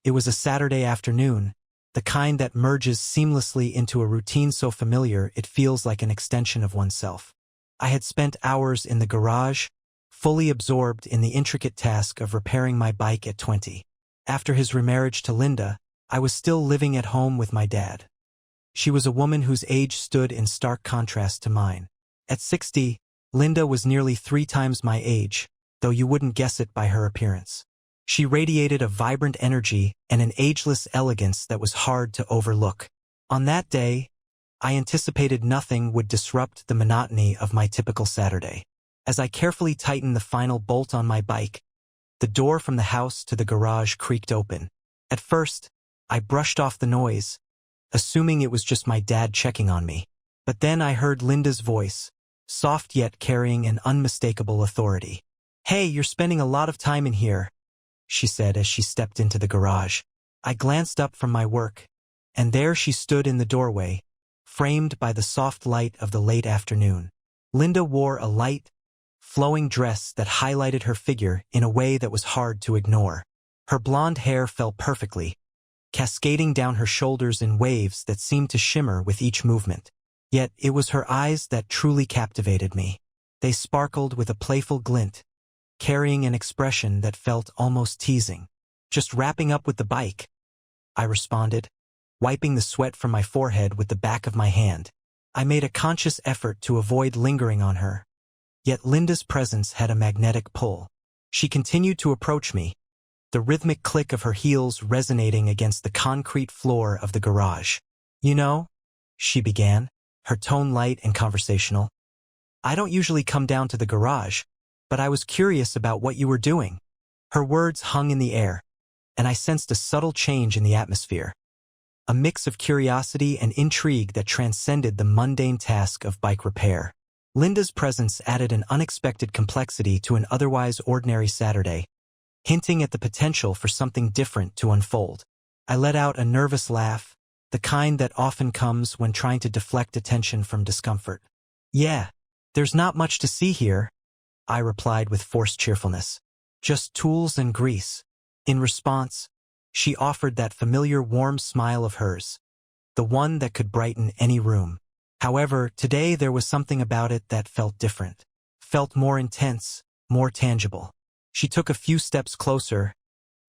It was a Saturday afternoon, the kind that merges seamlessly into a routine so familiar it feels like an extension of oneself. I had spent hours in the garage, fully absorbed in the intricate task of repairing my bike at 20. After his remarriage to Linda, I was still living at home with my dad. She was a woman whose age stood in stark contrast to mine. At 60, Linda was nearly 3 times my age, though you wouldn't guess it by her appearance. She radiated a vibrant energy and an ageless elegance that was hard to overlook. On that day, I anticipated nothing would disrupt the monotony of my typical Saturday. As I carefully tightened the final bolt on my bike, the door from the house to the garage creaked open. At first, I brushed off the noise, assuming it was just my dad checking on me. But then I heard Linda's voice, soft yet carrying an unmistakable authority. "Hey, you're spending a lot of time in here," she said as she stepped into the garage. I glanced up from my work, and there she stood in the doorway, framed by the soft light of the late afternoon. Linda wore a light, flowing dress that highlighted her figure in a way that was hard to ignore. Her blonde hair fell perfectly, cascading down her shoulders in waves that seemed to shimmer with each movement. Yet it was her eyes that truly captivated me. They sparkled with a playful glint, carrying an expression that felt almost teasing. "Just wrapping up with the bike," I responded, wiping the sweat from my forehead with the back of my hand. I made a conscious effort to avoid lingering on her, yet Linda's presence had a magnetic pull. She continued to approach me, the rhythmic click of her heels resonating against the concrete floor of the garage. "You know," she began, her tone light and conversational, "I don't usually come down to the garage, but I was curious about what you were doing." Her words hung in the air, and I sensed a subtle change in the atmosphere. A mix of curiosity and intrigue that transcended the mundane task of bike repair. Linda's presence added an unexpected complexity to an otherwise ordinary Saturday, hinting at the potential for something different to unfold. I let out a nervous laugh, the kind that often comes when trying to deflect attention from discomfort. "Yeah, there's not much to see here," I replied with forced cheerfulness. "Just tools and grease." In response, she offered that familiar warm smile of hers, the one that could brighten any room. However, today there was something about it that felt different, felt more intense, more tangible. She took a few steps closer,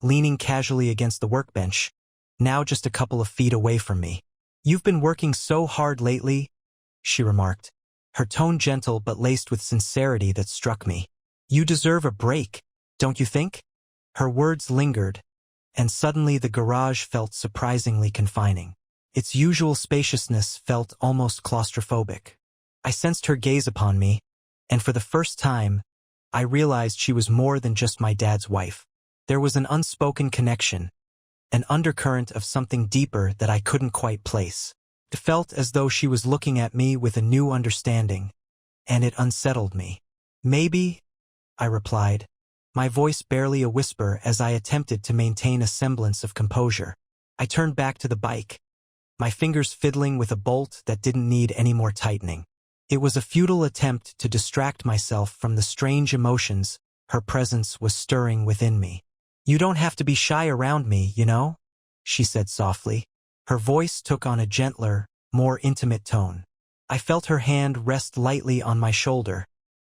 leaning casually against the workbench, now just a couple of feet away from me. "You've been working so hard lately," she remarked, her tone gentle but laced with sincerity that struck me. "You deserve a break, don't you think?" Her words lingered, and suddenly the garage felt surprisingly confining. Its usual spaciousness felt almost claustrophobic. I sensed her gaze upon me, and for the first time, I realized she was more than just my dad's wife. There was an unspoken connection, an undercurrent of something deeper that I couldn't quite place. It felt as though she was looking at me with a new understanding, and it unsettled me. "Maybe," I replied, my voice barely a whisper as I attempted to maintain a semblance of composure. I turned back to the bike, my fingers fiddling with a bolt that didn't need any more tightening. It was a futile attempt to distract myself from the strange emotions her presence was stirring within me. "You don't have to be shy around me, you know," she said softly. Her voice took on a gentler, more intimate tone. I felt her hand rest lightly on my shoulder,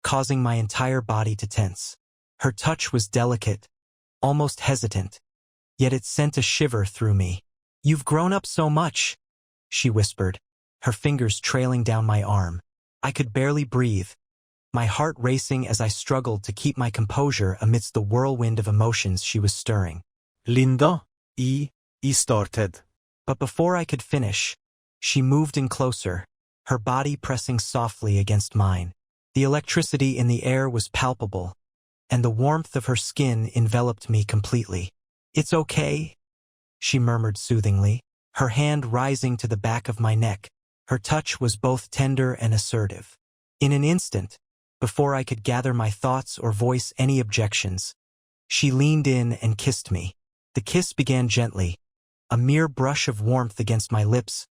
causing my entire body to tense. Her touch was delicate, almost hesitant, yet it sent a shiver through me. "You've grown up so much," she whispered, her fingers trailing down my arm. I could barely breathe, my heart racing as I struggled to keep my composure amidst the whirlwind of emotions she was stirring. "Linda, I started." But before I could finish, she moved in closer, her body pressing softly against mine. The electricity in the air was palpable, and the warmth of her skin enveloped me completely. "It's okay," she murmured soothingly, her hand rising to the back of my neck. Her touch was both tender and assertive. In an instant, before I could gather my thoughts or voice any objections, she leaned in and kissed me. The kiss began gently, a mere brush of warmth against my lips,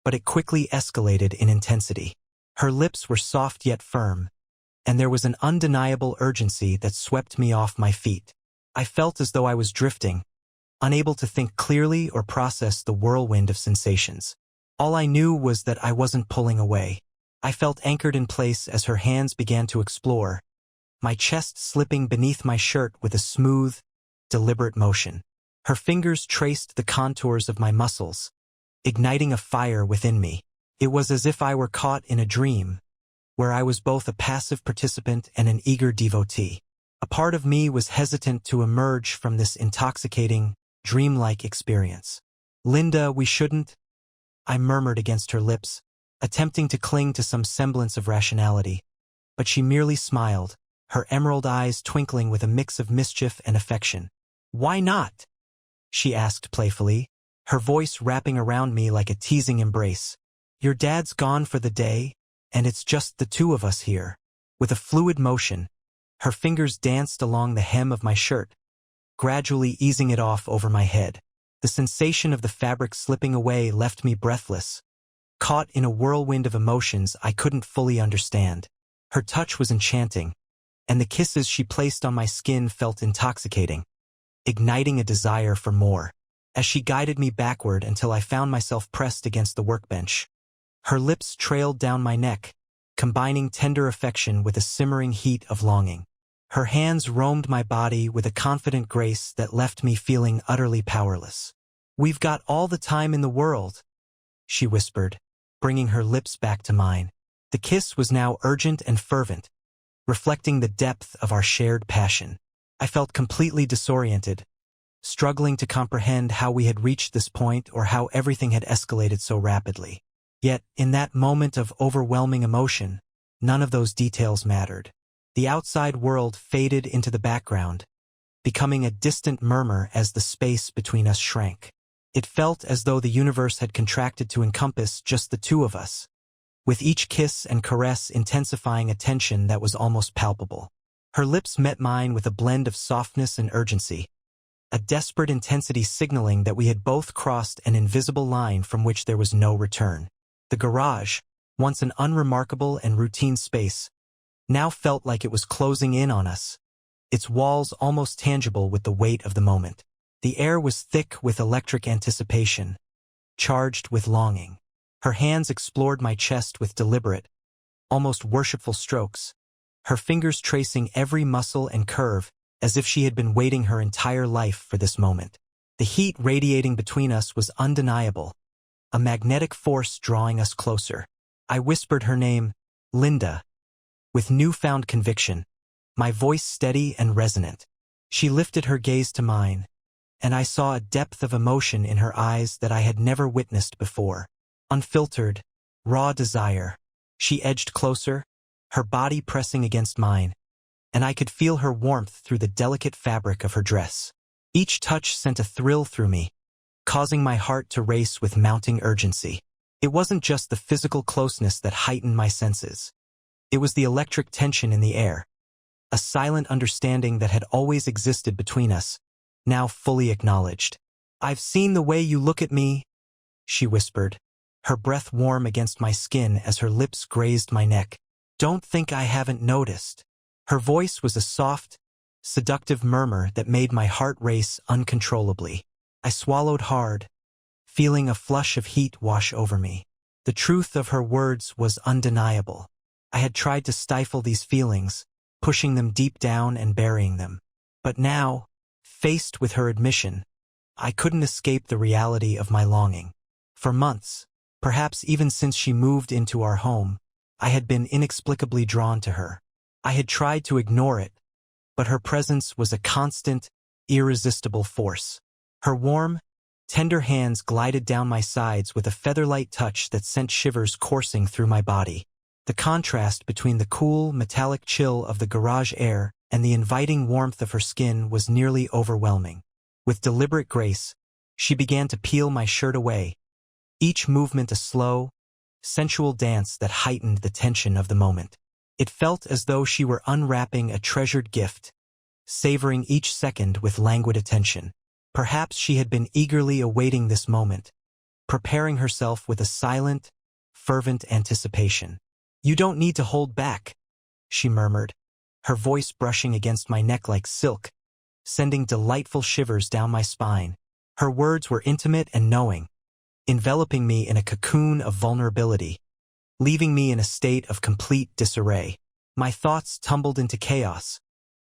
but it quickly escalated in intensity. Her lips were soft yet firm, and there was an undeniable urgency that swept me off my feet. I felt as though I was drifting, unable to think clearly or process the whirlwind of sensations. All I knew was that I wasn't pulling away. I felt anchored in place as her hands began to explore, my chest slipping beneath my shirt with a smooth, deliberate motion. Her fingers traced the contours of my muscles, igniting a fire within me. It was as if I were caught in a dream, where I was both a passive participant and an eager devotee. A part of me was hesitant to emerge from this intoxicating, dreamlike experience. "Linda, we shouldn't," I murmured against her lips, attempting to cling to some semblance of rationality. But she merely smiled, her emerald eyes twinkling with a mix of mischief and affection. "Why not?" she asked playfully, her voice wrapping around me like a teasing embrace. "Your dad's gone for the day, and it's just the two of us here." With a fluid motion, her fingers danced along the hem of my shirt, gradually easing it off over my head. The sensation of the fabric slipping away left me breathless, caught in a whirlwind of emotions I couldn't fully understand. Her touch was enchanting, and the kisses she placed on my skin felt intoxicating, igniting a desire for more. As she guided me backward until I found myself pressed against the workbench, her lips trailed down my neck, combining tender affection with a simmering heat of longing. Her hands roamed my body with a confident grace that left me feeling utterly powerless. "We've got all the time in the world," she whispered, bringing her lips back to mine. The kiss was now urgent and fervent, reflecting the depth of our shared passion. I felt completely disoriented, struggling to comprehend how we had reached this point or how everything had escalated so rapidly. Yet, in that moment of overwhelming emotion, none of those details mattered. The outside world faded into the background, becoming a distant murmur as the space between us shrank. It felt as though the universe had contracted to encompass just the two of us, with each kiss and caress intensifying a tension that was almost palpable. Her lips met mine with a blend of softness and urgency, a desperate intensity signaling that we had both crossed an invisible line from which there was no return. The garage, once an unremarkable and routine space, now felt like it was closing in on us, its walls almost tangible with the weight of the moment. The air was thick with electric anticipation, charged with longing. Her hands explored my chest with deliberate, almost worshipful strokes, her fingers tracing every muscle and curve as if she had been waiting her entire life for this moment. The heat radiating between us was undeniable, a magnetic force drawing us closer. I whispered her name, "Linda," with newfound conviction, my voice steady and resonant. She lifted her gaze to mine, and I saw a depth of emotion in her eyes that I had never witnessed before. Unfiltered, raw desire. She edged closer, her body pressing against mine, and I could feel her warmth through the delicate fabric of her dress. Each touch sent a thrill through me, causing my heart to race with mounting urgency. It wasn't just the physical closeness that heightened my senses. It was the electric tension in the air, a silent understanding that had always existed between us, now fully acknowledged. "I've seen the way you look at me," she whispered, her breath warm against my skin as her lips grazed my neck. "Don't think I haven't noticed." Her voice was a soft, seductive murmur that made my heart race uncontrollably. I swallowed hard, feeling a flush of heat wash over me. The truth of her words was undeniable. I had tried to stifle these feelings, pushing them deep down and burying them. But now, faced with her admission, I couldn't escape the reality of my longing. For months, perhaps even since she moved into our home, I had been inexplicably drawn to her. I had tried to ignore it, but her presence was a constant, irresistible force. Her warm, tender hands glided down my sides with a feather-light touch that sent shivers coursing through my body. The contrast between the cool, metallic chill of the garage air and the inviting warmth of her skin was nearly overwhelming. With deliberate grace, she began to peel my shirt away, each movement a slow, sensual dance that heightened the tension of the moment. It felt as though she were unwrapping a treasured gift, savoring each second with languid attention. Perhaps she had been eagerly awaiting this moment, preparing herself with a silent, fervent anticipation. "You don't need to hold back," she murmured, her voice brushing against my neck like silk, sending delightful shivers down my spine. Her words were intimate and knowing, enveloping me in a cocoon of vulnerability, leaving me in a state of complete disarray. My thoughts tumbled into chaos,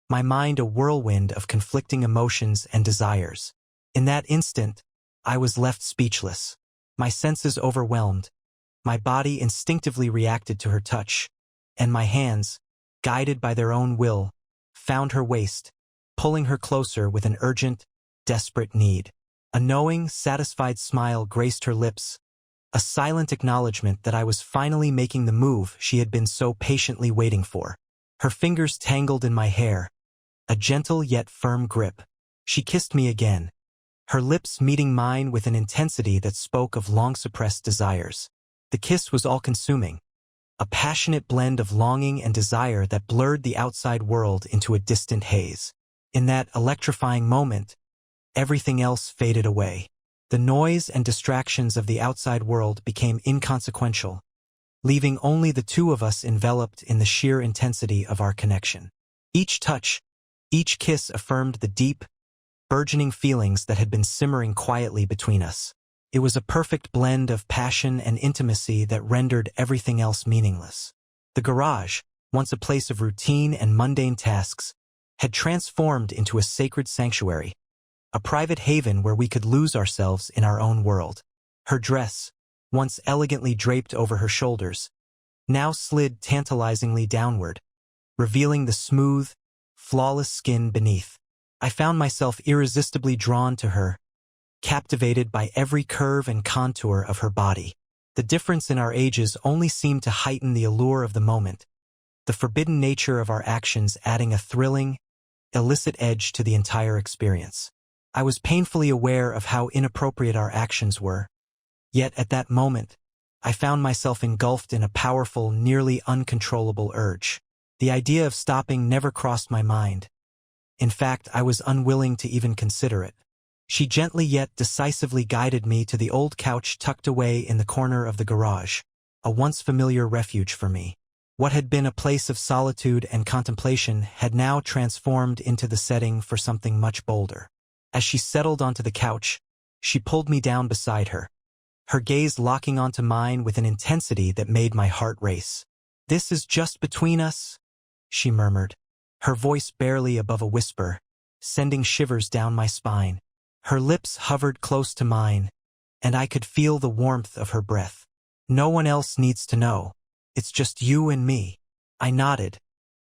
my mind a whirlwind of conflicting emotions and desires. In that instant, I was left speechless, my senses overwhelmed. My body instinctively reacted to her touch, and my hands, guided by their own will, found her waist, pulling her closer with an urgent, desperate need. A knowing, satisfied smile graced her lips, a silent acknowledgement that I was finally making the move she had been so patiently waiting for. Her fingers tangled in my hair, a gentle yet firm grip. She kissed me again, her lips meeting mine with an intensity that spoke of long-suppressed desires. The kiss was all-consuming, a passionate blend of longing and desire that blurred the outside world into a distant haze. In that electrifying moment, everything else faded away. The noise and distractions of the outside world became inconsequential, leaving only the two of us enveloped in the sheer intensity of our connection. Each touch, each kiss affirmed the deep, burgeoning feelings that had been simmering quietly between us. It was a perfect blend of passion and intimacy that rendered everything else meaningless. The garage, once a place of routine and mundane tasks, had transformed into a sacred sanctuary, a private haven where we could lose ourselves in our own world. Her dress, once elegantly draped over her shoulders, now slid tantalizingly downward, revealing the smooth, flawless skin beneath. I found myself irresistibly drawn to her, captivated by every curve and contour of her body. The difference in our ages only seemed to heighten the allure of the moment, the forbidden nature of our actions adding a thrilling, illicit edge to the entire experience. I was painfully aware of how inappropriate our actions were, yet at that moment, I found myself engulfed in a powerful, nearly uncontrollable urge. The idea of stopping never crossed my mind. In fact, I was unwilling to even consider it. She gently yet decisively guided me to the old couch tucked away in the corner of the garage, a once familiar refuge for me. What had been a place of solitude and contemplation had now transformed into the setting for something much bolder. As she settled onto the couch, she pulled me down beside her, her gaze locking onto mine with an intensity that made my heart race. "This is just between us," she murmured, her voice barely above a whisper, sending shivers down my spine. Her lips hovered close to mine, and I could feel the warmth of her breath. "No one else needs to know. It's just you and me." I nodded,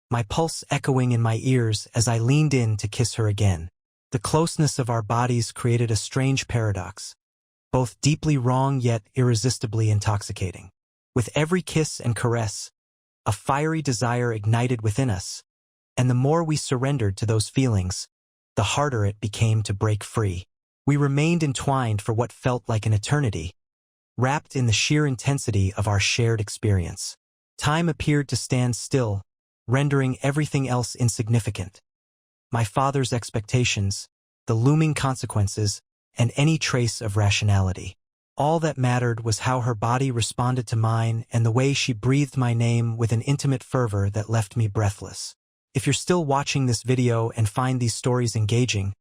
my pulse echoing in my ears as I leaned in to kiss her again. The closeness of our bodies created a strange paradox, both deeply wrong yet irresistibly intoxicating. With every kiss and caress, a fiery desire ignited within us, and the more we surrendered to those feelings, the harder it became to break free. We remained entwined for what felt like an eternity, wrapped in the sheer intensity of our shared experience. Time appeared to stand still, rendering everything else insignificant. My father's expectations, the looming consequences, and any trace of rationality. All that mattered was how her body responded to mine and the way she breathed my name with an intimate fervor that left me breathless. If you're still watching this video and find these stories engaging,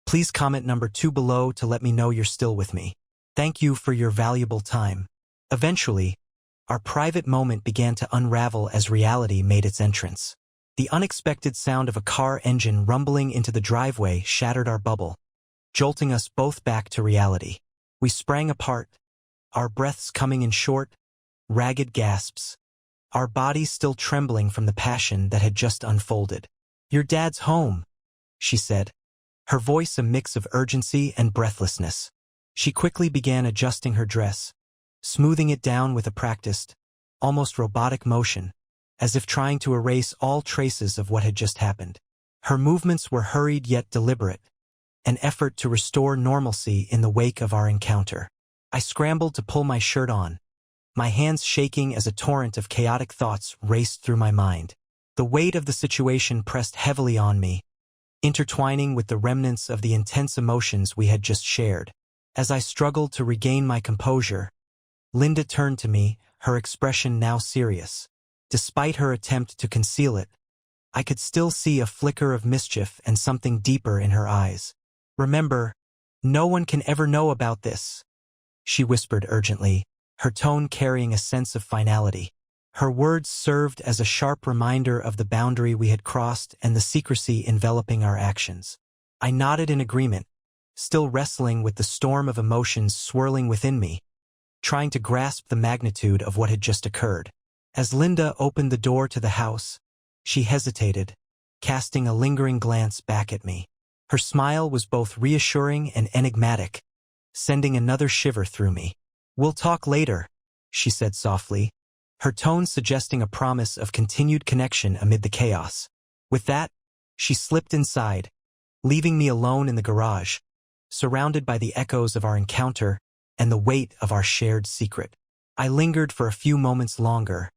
please comment number 2 below to let me know you're still with me. Thank you for your valuable time. Eventually, our private moment began to unravel as reality made its entrance. The unexpected sound of a car engine rumbling into the driveway shattered our bubble, jolting us both back to reality. We sprang apart, our breaths coming in short, ragged gasps, our bodies still trembling from the passion that had just unfolded. "Your dad's home," she said, her voice a mix of urgency and breathlessness. She quickly began adjusting her dress, smoothing it down with a practiced, almost robotic motion, as if trying to erase all traces of what had just happened. Her movements were hurried yet deliberate, an effort to restore normalcy in the wake of our encounter. I scrambled to pull my shirt on, my hands shaking as a torrent of chaotic thoughts raced through my mind. The weight of the situation pressed heavily on me, intertwining with the remnants of the intense emotions we had just shared. As I struggled to regain my composure, Linda turned to me, her expression now serious. Despite her attempt to conceal it, I could still see a flicker of mischief and something deeper in her eyes. "Remember, No one can ever know about this, she whispered urgently, her tone carrying a sense of finality. Her words served as a sharp reminder of the boundary we had crossed and the secrecy enveloping our actions. I nodded in agreement, still wrestling with the storm of emotions swirling within me, trying to grasp the magnitude of what had just occurred. As Linda opened the door to the house, she hesitated, casting a lingering glance back at me. Her smile was both reassuring and enigmatic, sending another shiver through me. "We'll talk later," she said softly, her tone suggesting a promise of continued connection amid the chaos. With that, she slipped inside, leaving me alone in the garage, surrounded by the echoes of our encounter and the weight of our shared secret. I lingered for a few moments longer,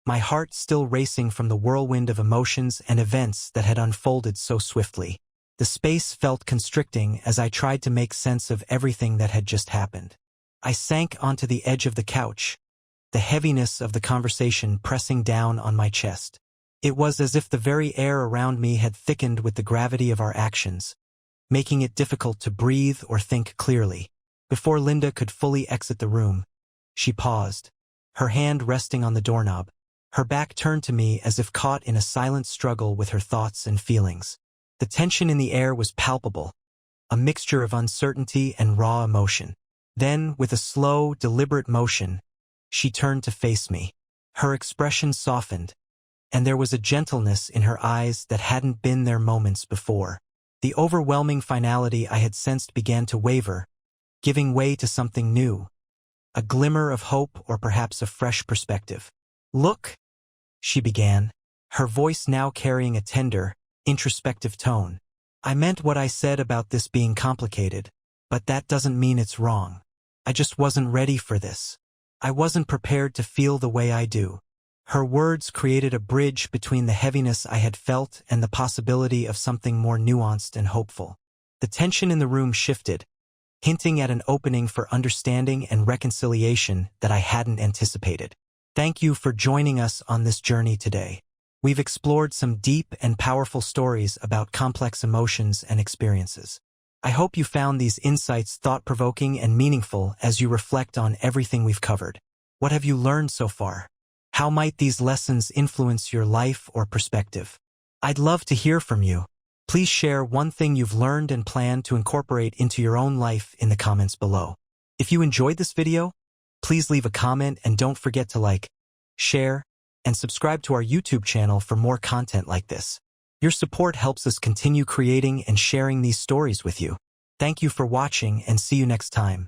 my heart still racing from the whirlwind of emotions and events that had unfolded so swiftly. The space felt constricting as I tried to make sense of everything that had just happened. I sank onto the edge of the couch, the heaviness of the conversation pressing down on my chest. It was as if the very air around me had thickened with the gravity of our actions, making it difficult to breathe or think clearly. Before Linda could fully exit the room, she paused, her hand resting on the doorknob, her back turned to me as if caught in a silent struggle with her thoughts and feelings. The tension in the air was palpable, a mixture of uncertainty and raw emotion. Then, with a slow, deliberate motion, she turned to face me. Her expression softened, and there was a gentleness in her eyes that hadn't been there moments before. The overwhelming finality I had sensed began to waver, giving way to something new, a glimmer of hope or perhaps a fresh perspective. "Look," she began, her voice now carrying a tender, introspective tone. "I meant what I said about this being complicated, but that doesn't mean it's wrong. I just wasn't ready for this. I wasn't prepared to feel the way I do." Her words created a bridge between the heaviness I had felt and the possibility of something more nuanced and hopeful. The tension in the room shifted, hinting at an opening for understanding and reconciliation that I hadn't anticipated. Thank you for joining us on this journey today. We've explored some deep and powerful stories about complex emotions and experiences. I hope you found these insights thought-provoking and meaningful as you reflect on everything we've covered. What have you learned so far? How might these lessons influence your life or perspective? I'd love to hear from you. Please share one thing you've learned and plan to incorporate into your own life in the comments below. If you enjoyed this video, please leave a comment and don't forget to like, share, and subscribe to our YouTube channel for more content like this. Your support helps us continue creating and sharing these stories with you. Thank you for watching and see you next time.